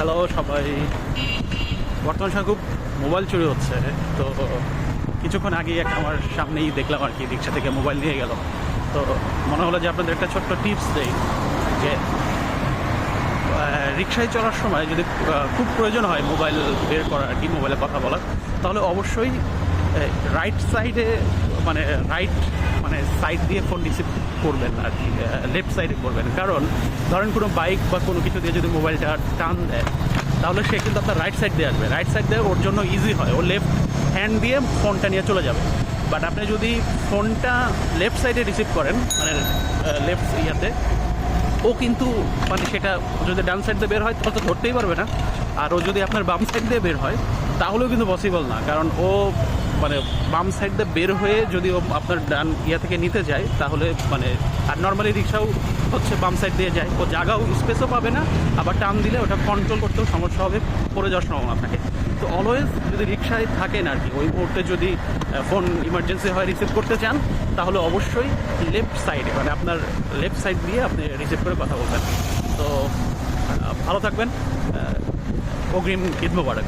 Hello সবাই। বর্তমান সময় খুব মোবাইল চুরি হচ্ছে। তো কিছুক্ষণ আগেই একটা আমার সামনেই দেখলাম আর কি, রিক্সা থেকে মোবাইল নিয়ে গেল। তো মনে হলো যে আপনাদের একটা ছোট্ট টিপস দেই যে রিক্সায় চলার সময় যদি খুব প্রয়োজন হয় মোবাইল বের করার আর কি, মোবাইলে কথা বলার, তাহলে অবশ্যই রাইট সাইডে মানে সাইড দিয়ে ফোন রিসিভ করবেন আর কি, লেফট সাইডে করবেন। কারণ ধরেন কোনো বাইক বা কোনো কিছু দিয়ে যদি মোবাইলটা টান দেয়, তাহলে সে কিন্তু আপনার রাইট সাইড দিয়ে আসবে। রাইট সাইড দিয়ে ওর জন্য ইজি হয়, ও লেফট হ্যান্ড দিয়ে ফোনটা নিয়ে চলে যাবে। বাট আপনি যদি ফোনটা লেফট সাইডে রিসিভ করেন, মানে লেফট ইয়াতে, ও কিন্তু মানে সেটা যদি ডান সাইড দিয়ে বের হয় তাহলে তো ধরতেই পারবে না। আর ও যদি আপনার বাম সাইড দিয়ে বের হয় তাহলেও কিন্তু পসিবল না, কারণ ও মানে বাম সাইড দিয়ে বের হয়ে যদি ও আপনার ডান ইয়া থেকে নিতে যায় তাহলে মানে, আর নর্মালি রিক্সাও হচ্ছে বাম সাইড দিয়ে যায়, ও জায়গাও স্পেসও পাবে না, আবার টান দিলে ওটা কন্ট্রোল করতেও সমস্যা হবে, পড়ে যাওয়ার সম্ভাবনা থাকে। তো অলওয়েজ যদি রিক্সায় থাকেন আর কি, ওই মুহূর্তে যদি ফোন ইমার্জেন্সি হয় রিসিভ করতে চান, তাহলে অবশ্যই লেফট সাইডে মানে আপনার লেফট সাইড দিয়ে আপনি রিসিভ করে কথা বলবেন। তো ভালো থাকবেন, অগ্রিম ঈদ মোবারক।